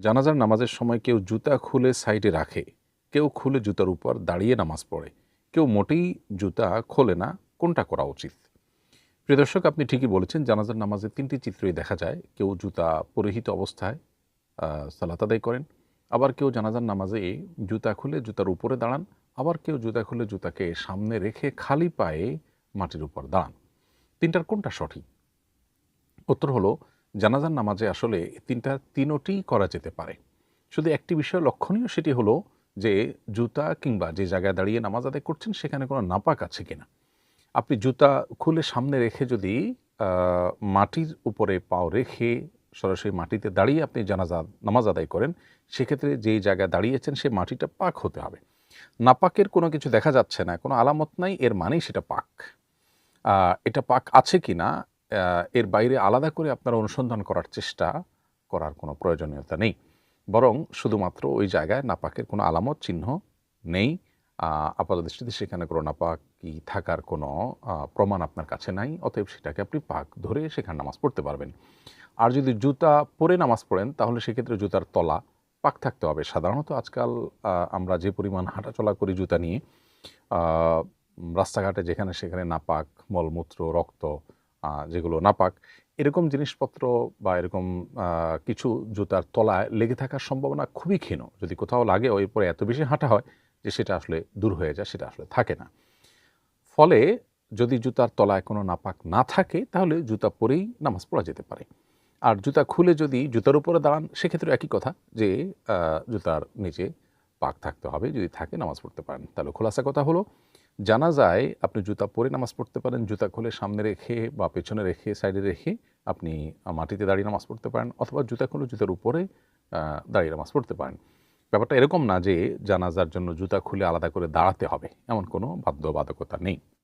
জানাজার নামাজের সময় কেউ জুতা খুলে সাইডে রাখে, কেউ খুলে জুতার উপর দাঁড়িয়ে নামাজ পড়ে, কেউ মোটেই জুতা খোলে না। কোনটা করা উচিত? প্রিয় দর্শক, আপনি ঠিকই বলেছেন। জানাজার নামাজে তিনটি চিত্রই দেখা যায়। কেউ জুতা পরিহিত অবস্থায় সালাত আদায় করেন, আবার কেউ জানাজার নামাজে জুতা খুলে জুতার উপরে দাঁড়ান, আবার কেউ জুতা খুলে জুতাকে সামনে রেখে খালি পায়ে মাটির উপর দাঁড়ান। তিনটার কোনটা সঠিক? উত্তর হলো, জানাজার নামাজে আসলে তিনোটি করা যেতে পারে। শুধু একটি বিষয় লক্ষণীয়, সেটি হলো যে জুতা কিংবা যে জায়গায় দাঁড়িয়ে নামাজ আদায় করছেন সেখানে কোনো নাপাক আছে কিনা। আপনি জুতা খুলে সামনে রেখে যদি মাটির উপরে পাও রেখে সরাসরি মাটিতে দাঁড়িয়ে আপনি নামাজ আদায় করেন, সেক্ষেত্রে যেই জায়গায় দাঁড়িয়েছেন সে মাটিটা পাক হতে হবে। নাপাকের কোনো কিছু দেখা যাচ্ছে না, কোনো আলামত নাই, এর মানেই সেটা পাক। এটা পাক আছে কিনা এর বাইরে আলাদা করে আপনারা অনুসন্ধান করার চেষ্টা করার কোনো প্রয়োজনীয়তা নেই। বরং শুধুমাত্র ওই জায়গায় নাপাকের কোনো আলামত চিহ্ন নেই, আপাতদৃষ্টিতে সেখানে কোনো নাপাকি থাকার কোনো প্রমাণ আপনার কাছে নাই, অতএব সেটাকে আপনি পাক ধরে সেখানে নামাজ পড়তে পারবেন। আর যদি জুতা পরে নামাজ পড়েন তাহলে সেক্ষেত্রে জুতার তলা পাক থাকতে হবে। সাধারণত আজকাল আমরা যে পরিমাণ হাঁটাচলা করি জুতা নিয়ে, রাস্তাঘাটে যেখানে সেখানে নাপাক, মলমূত্র, রক্ত, যেগুলো নাপাক, এরকম জিনিসপত্র বা এরকম কিছু জুতার তলায় লেগে থাকার সম্ভাবনা খুবই ক্ষীণ। যদি কোথাও লাগে, ওই পরে এত বেশি হাঁটা হয় যে সেটা আসলে দূর হয়ে যায়, সেটা আসলে থাকে না। ফলে যদি জুতার তলায় কোনো নাপাক না থাকে তাহলে জুতা পরেই নামাজ পড়া যেতে পারে। আর জুতা খুলে যদি জুতার উপরে দাঁড়ান সেক্ষেত্রে একই কথা, যে জুতার নিচে পাক থাকতে হবে। যদি থাকে নামাজ পড়তে পারেন। তাহলে খোলাসা কথা হলো, জানাজায় আপনি জুতা পরে নামাজ পড়তে পারেন, জুতা খুলে সামনে রেখে বা পেছনে রেখে সাইডে রেখে আপনি মাটিতে দাঁড়িয়ে নামাজ পড়তে পারেন, অথবা জুতা খুলে জুতার উপরে দাঁড়িয়ে নামাজ পড়তে পারেন। ব্যাপারটা এরকম না যে জানাজার জন্য জুতা খুলে আলাদা করে দাঁড়াতে হবে, এমন কোনো বাধ্যবাধকতা নেই।